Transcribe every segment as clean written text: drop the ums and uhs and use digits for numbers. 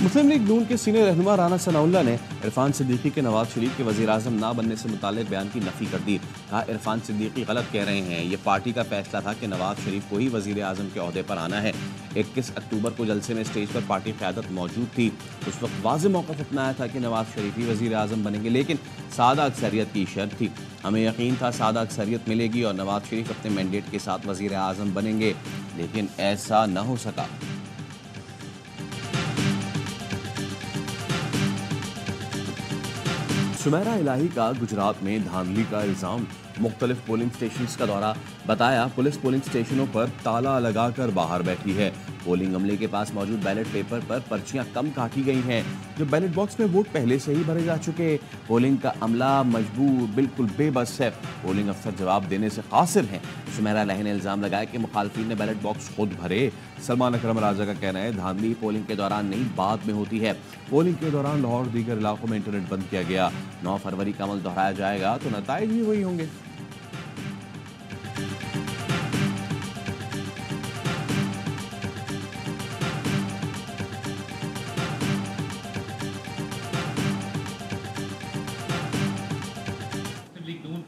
मुस्लिम league नून के senior रहनुमा राना सनाउल्लाह ने इरफान सिद्दीकी के नवाज शरीफ के वज़ीर आज़म ना बनने से मुताल्लिक बयान की नफ़ी कर दी। कहा, इरफान सिद्दीकी गलत कह रहे हैं। ये पार्टी का फैसला था कि नवाज शरीफ को ही वज़ीर आज़म के ओहदे पर आना है। 21 अक्टूबर को जलसे में स्टेज पर पार्टी क़यादत मौजूद थी। उस वक्त वाज़ेह मौक़िफ़ अपनाया था कि नवाज शरीफ ही वज़ीर आज़म बनेंगे, लेकिन सादा अक्सरियत की शर्त थी। हमें यकीन था सादा अक्सरियत मिलेगी और नवाज शरीफ अपने मैंडेट के साथ वज़ीर आज़म बनेंगे, लेकिन ऐसा न हो सका। सुमेरा इलाही का गुजरात में धांधली का इल्ज़ाम। मुख्तलिफ पोलिंग स्टेशन का दौरा। बताया, पुलिस पोलिंग स्टेशनों पर ताला लगाकर बाहर बैठी है। पोलिंग अमले के पास मौजूद बैलेट पेपर पर पर्चियां कम काटी गई हैं। जो बैलेट बॉक्स में वोट पहले से ही भरे जा चुके। पोलिंग का अमला मजबूर, बिल्कुल बेबस है। पोलिंग अफसर जवाब देने से कासिर हैं। सुमेरा इलाही ने इल्ज़ाम लगाया कि मुखालफिन ने बैलेट बॉक्स खुद भरे। सलमान अकरम राजा का कहना है, धांधली पोलिंग के दौरान नहीं, बाद में होती है। पोलिंग के दौरान लाहौर दीगर इलाकों में इंटरनेट बंद किया गया। 9 फरवरी का अमल दोहराया जाएगा तो नताइज भी वही होंगे।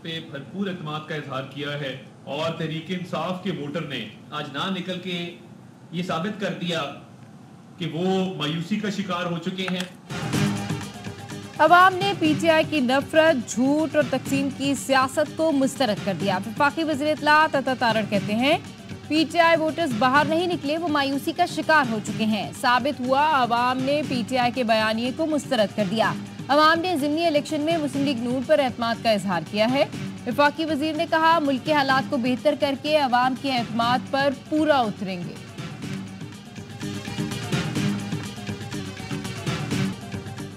पे भरपूर एतमाद का इजहार किया है और तहरीक इंसाफ के वोटर ने आज ना निकल के ये साबित कर दिया कि वो मायूसी का शिकार हो चुके हैं। अवाम ने पीटीआई की नफरत, झूठ और तकसीम की सियासत को मुस्तरद कर दिया। वफाकी वज़ीर इत्तलात अता तारड़ कहते हैं, पीटीआई वोटर्स बाहर नहीं निकले, वो मायूसी का शिकार हो चुके हैं। साबित हुआ, अवाम ने पीटीआई के बयानिए को मुस्तरद कर दिया। अवाम ने ज़िमनी इलेक्शन में मुस्लिम लीग नून पर एतमाद का इजहार किया है। वफाकी वज़ीर ने कहा, मुल्क के हालात को बेहतर करके अवाम के एतमाद पर पूरा उतरेंगे।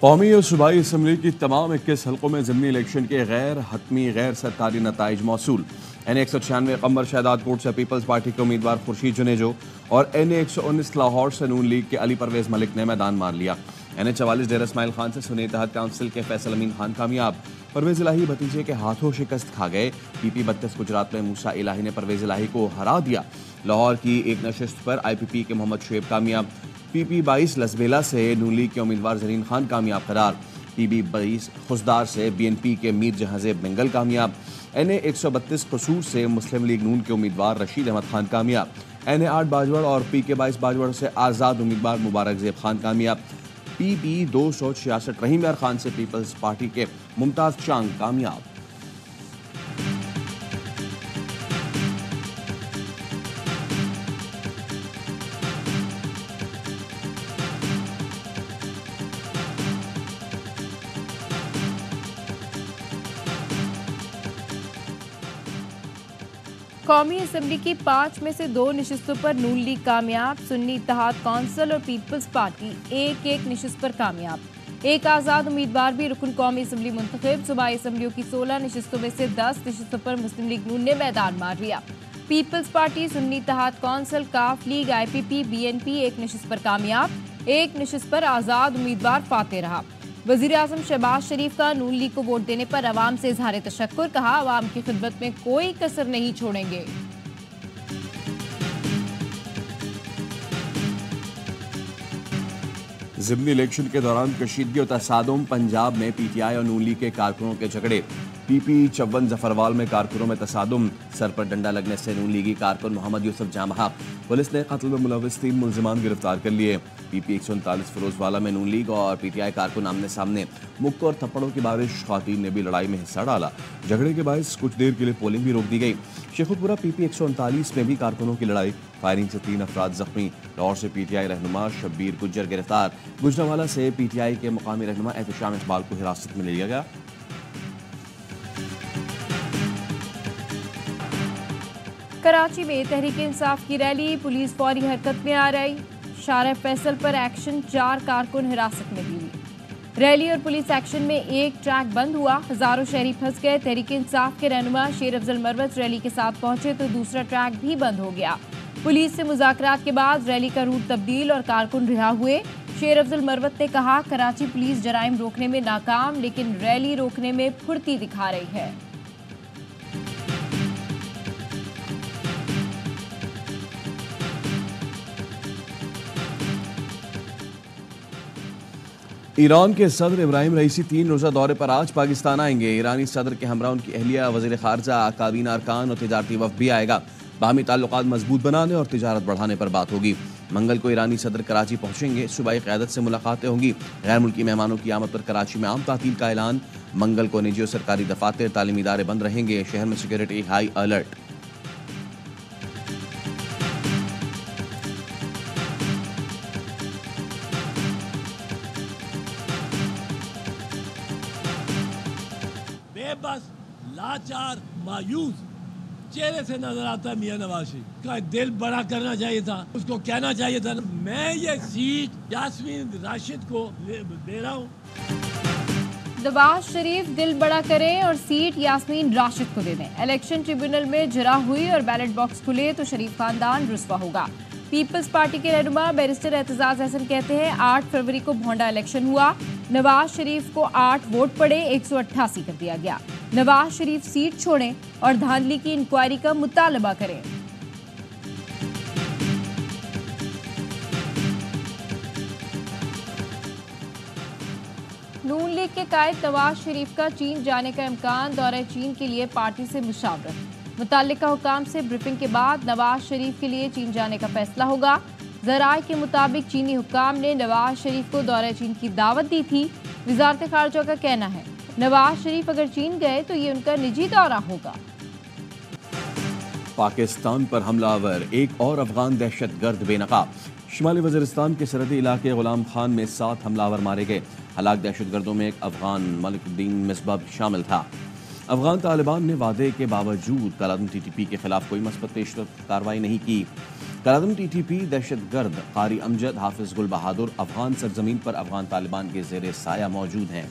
कौमी और सूबाई असम्बली की तमाम 21 हल्कों में ज़िमनी इलेक्शन के गैर हतमी गैर सरकारी नताइज मौसूल। NA-196 कमर शहदाद कोट से पीपल्स पार्टी के उम्मीदवार खुर्शीद जुनेजो और NA-119 लाहौर से नून लीग के अली परवेज मलिक ने मैदान मार लिया। NA-44 डेरा इस्माइल खान से सुन्नी इत्तेहाद काउंसिल के फैसल अमीन खान कामयाब। परवेज इलाही भतीजे के हाथों शिकस्त खा गए। PP-32 गुजरात में मूसा इलाही ने परवेज इलाही को हरा दिया। लाहौर की एक नशिस्त पर IPP के मोहम्मद शुएब कामयाब। PP-22 लसबेला से नून लीग के उम्मीदवार जरीन खान कामयाब करार। PB-22 खुसदार से BNP के मीर जहाजेब बेंगल कामयाब। NA-132 कसूर से मुस्लिम लीग नून के उम्मीदवार रशीद अहमद खान कामयाब। NA-8 बाजवड़ और PK-22 बाजवड़ से आज़ाद उम्मीदवार मुबारक ज़ेब खान कामयाब। PP-266 रहीम यार खान से पीपल्स पार्टी के मुमताज़ चांग कामयाब। कौमी असम्बली की 5 में से 2 नशिस्तों पर नून लीग कामयाब। सुन्नी इत्तेहाद काउंसिल और पीपल्स पार्टी एक नशिस्त पर कामयाब। एक आज़ाद उम्मीदवार भी रुकन कौमी असम्बली मुंतखब। सूबाई असम्बलियों की 16 नशिस्तों में से 10 नशिस्तों पर मुस्लिम लीग नून ने मैदान मार लिया। पीपल्स पार्टी, सुन्नी इत्तेहाद काउंसिल, काफ लीग, IPP, BNP एक नशिस्त पर कामयाब। एक नशिस्त पर आज़ाद उम्मीदवार फाते रहा। वज़ीर आज़म शहबाज शरीफ का नून लीग को वोट देने पर अवाम से इजहार तशक्कुर। कहा, अवाम की खिदमत में कोई कसर नहीं छोड़ेंगे। ज़िमनी इलेक्शन के दौरान कशीदगी और तसादुम। पंजाब में PTI और नून लीग के कारकुनों के झगड़े। PP-54 जफरवाल में कारकुनों में तसादुम। सर पर डंडा लगने से नून लीगी कारकुन मोहम्मद यूसुफ जाँ बहक। पुलिस ने कत्ल में मुलविस 3 मुल्जिमान गिरफ्तार कर लिए। PP-139 फिरोजवाला में नून लीग और PTI कारकुन आमने सामने। मुक्कों और थप्पड़ों की बारिश। खातीन ने भी लड़ाई में हिस्सा डाला। झगड़े के बायस कुछ देर के लिए पोलिंग भी रोक दी गई। शेखुपुरा PP-139 में भी कारकुनों की लड़ाई। फायरिंग से 3 अफराद जख्मी। लाहौर से PTI रहनुमा शब्बीर गुज्जर गिरफ्तार। गुजरावाला से PTI के मुकामी रहनुमा एहतशाम इकबाल को हिरासत में लिया गया। कराची में तहरीक इंसाफ की रैली। पुलिस फौरी हरकत में आ रही। शारा फैसल पर एक्शन, 4 कारकुन हिरासत में ली। रैली और पुलिस एक्शन में एक ट्रैक बंद हुआ। हजारों शहरी फंस गए। तहरीक इंसाफ के रहनुमा शेर अफजल मरवत रैली के साथ पहुंचे तो दूसरा ट्रैक भी बंद हो गया। पुलिस से मुज़ाकरात के बाद रैली का रूट तब्दील और कारकुन रिहा हुए। शेर अफजल मरवत ने कहा, कराची पुलिस जराइम रोकने में नाकाम, लेकिन रैली रोकने में फुर्ती दिखा रही है। ईरान के सदर इब्राहिम रईसी 3 रोज़ा दौरे पर आज पाकिस्तान आएंगे। ईरानी सदर के हमरा उनकी अहलिया, वज़ीर ख़ारजा, काबीना अरकान और तिजारती वफ़द भी आएगा। बाहमी ताल्लुकात मजबूत बनाने और तिजारत बढ़ाने पर बात होगी। मंगल को ईरानी सदर कराची पहुंचेंगे। सूबाई क़यादत से मुलाकातें होंगी। गैर मुल्की मेहमानों की आमद पर कराची में आम तातील का ऐलान। मंगल को निजी और सरकारी दफातर, तालीमी इदारे बंद रहेंगे। शहर में सिक्योरिटी हाई अलर्ट। बेबस, लाचार, मायूस चेहरे से नजर आता है मियां नवाज शरीफ का। दिल बड़ा करना चाहिए था, उसको कहना चाहिए था मैं ये सीट यास्मीन राशिद को दे रहा हूँ। नवाज शरीफ दिल बड़ा करें और सीट यास्मीन राशिद को दे दें। इलेक्शन ट्रिब्यूनल में जरा हुई और बैलेट बॉक्स खुले तो शरीफ खानदान रुस्वा होगा। पीपल्स पार्टी के रहनुमा बैरिस्टर एतजाज हसन कहते हैं 8 फरवरी को भोंडा इलेक्शन हुआ। नवाज शरीफ को 8 वोट पड़े, 188 कर दिया गया। नवाज शरीफ सीट छोड़ें और धांधली की इंक्वायरी का मुतालबा करें। नून लीग के कायद नवाज शरीफ का चीन जाने का इम्कान, दौरे चीन के लिए पार्टी से मुशावरत। मुताल्लिका हुकाम से ब्रीफिंग के बाद नवाज शरीफ के लिए चीन जाने का फैसला होगा। ज़राए के मुताबिक चीनी हुकाम ने नवाज शरीफ को दौरे चीन की दावत दी थी। वजारत खारजा का कहना है नवाज शरीफ अगर चीन गए तो ये उनका निजी दौरा होगा। पाकिस्तान पर हमलावर, एक और अफगान दहशतगर्द बेनकाब। शुमाली वज़ीरिस्तान के सरहदी इलाके गुलाम खान में 7 हमलावर मारे गए। हलाक दहशतगर्दों में एक अफगान मलिकुद्दीन मिसबा शामिल था। अफगान तालिबान ने वादे के बावजूद कलादम TTP के खिलाफ कोई मस्बत पेशरफ्त कार्रवाई नहीं की। कलादम TTP दहशतगर्द कारी अमजद, हाफिज गुल बहादुर अफगान सरजमीन पर अफगान तालिबान के ज़ेरे साया मौजूद हैं।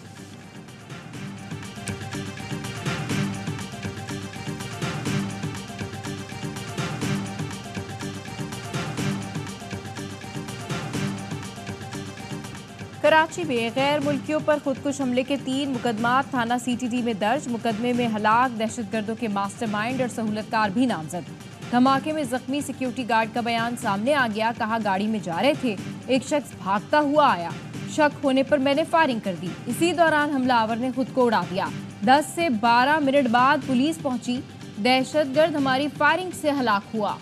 कराची में गैर मुल्कियों पर खुदकुश हमले के 3 मुकदमात थाना CTD में दर्ज। मुकदमे में हलाक दहशतगर्दों के मास्टरमाइंड और सहूलतकार भी नामजद। धमाके में जख्मी सिक्योरिटी गार्ड का बयान सामने आ गया। कहा गाड़ी में जा रहे थे, एक शख्स भागता हुआ आया, शक होने पर मैंने फायरिंग कर दी। इसी दौरान हमलावर ने खुद को उड़ा दिया। 10 से 12 मिनट बाद पुलिस पहुंची। दहशतगर्द हमारी फायरिंग से हलाक हुआ।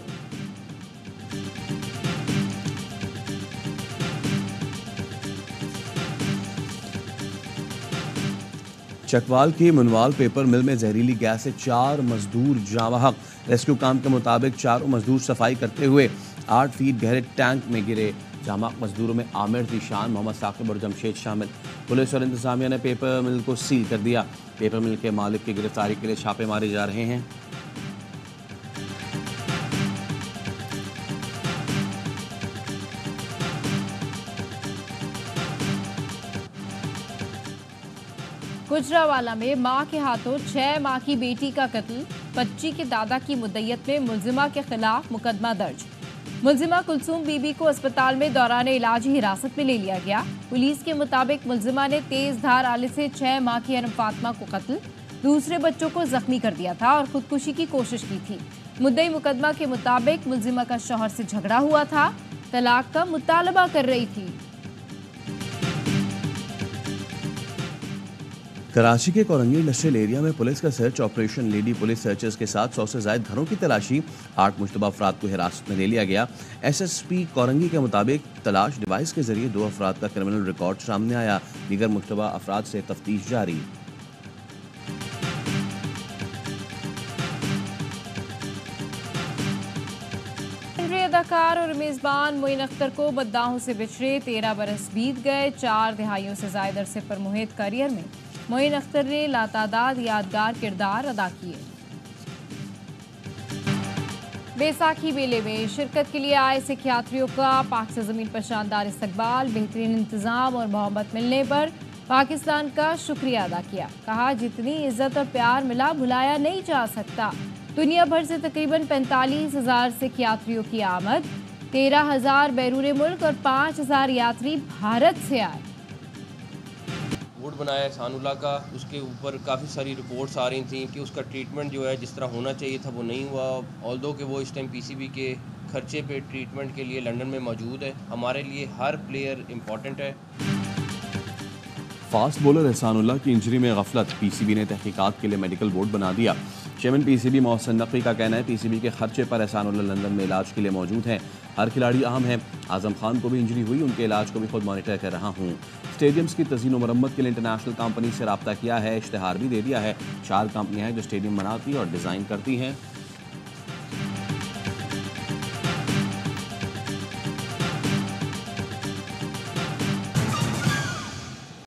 चकवाल की मुनवाल पेपर मिल में जहरीली गैस से 4 मजदूर जावहक। रेस्क्यू काम के मुताबिक 4 मजदूर सफाई करते हुए 8 फीट गहरे टैंक में गिरे। जामाक मजदूरों में आमिर, जीशान, मोहम्मद साकिब और जमशेद शामिल। पुलिस और इंतजामिया ने पेपर मिल को सील कर दिया। पेपर मिल के मालिक की गिरफ्तारी के लिए छापे मारे जा रहे हैं। गुजरावाला में मां के हाथों 6 माह की बेटी का कत्ल। बच्ची के दादा की मुद्दयत में मुलजिमा के खिलाफ मुकदमा दर्ज। मुलजिमा कुलसूम बीबी को अस्पताल में दौरान इलाज हिरासत में ले लिया गया। पुलिस के मुताबिक मुलजिमा ने तेज धार आले से 6 माह की अनम फातिमा को कत्ल, दूसरे बच्चों को जख्मी कर दिया था और खुदकुशी की कोशिश की थी। मुद्दई मुकदमा के मुताबिक मुलजिमा का शौहर से झगड़ा हुआ था, तलाक का मुतालबा कर रही थी। कराची के कोरंगी इंडस्ट्रियल एरिया में पुलिस का search operation. Lady police searchers के साथ 100 से ज्यादा घरों की तलाशी। 8 मुश्तबा अफराद को हिरासत में ले लिया गया। SSP कोरंगी के मुताबिक तलाश डिवाइस के जरिए 2 अफराद का क्रिमिनल रिकॉर्ड सामने आया। दीगर मुश्तबा अफराद से तफ्तीश जारी। अदाकार और मेजबान मोइन अख्तर को बददाहों से बिछड़े 13 बरस बीत गए। 4 दिहाइयों से ज्यादा अरसे पर मुहित करियर में मोइन अख्तर ने लातादाद यादगार किरदार अदा किए। बैसाखी मेले में शिरकत के लिए आए सिख यात्रियों का पाक से जमीन पर शानदार इस्तकबाल। बेहतरीन इंतजाम और मोहब्बत मिलने पर पाकिस्तान का शुक्रिया अदा किया। कहा जितनी इज्जत और प्यार मिला भुलाया नहीं जा सकता। दुनिया भर से तकरीबन 45,000 सिख यात्रियों की आमद। 13,000 बैरून मुल्क और 5,000 यात्री भारत से आए। बोर्ड बनाया सानुल्लाह का, उसके ऊपर काफ़ी सारी रिपोर्ट्स आ रही थी कि उसका ट्रीटमेंट जो है जिस तरह होना चाहिए था वो नहीं हुआ। ऑल्दो कि वो इस टाइम PCB के खर्चे पे ट्रीटमेंट के लिए लंदन में मौजूद है। हमारे लिए हर प्लेयर इम्पॉर्टेंट है। फास्ट बॉलर एहसानुल्लाह की इंजरी में गफलत, पीसीबी ने तहकीकात के लिए मेडिकल बोर्ड बना दिया। चेयरमैन पीसीबी मोहसिन नकवी का कहना है पीसीबी के खर्चे पर एहसानुल्लाह लंदन में इलाज के लिए मौजूद हैं। हर खिलाड़ी अहम है। आजम खान को भी इंजरी हुई, उनके इलाज को भी खुद मॉनिटर कर रहा हूँ। स्टेडियम्स की तज़ीन व मरम्मत के लिए इंटरनेशनल कंपनी से रब्ता किया है, इश्तिहार भी दे दिया है। 4 कंपनियाँ हैं जो स्टेडियम बनाती और डिज़ाइन करती हैं।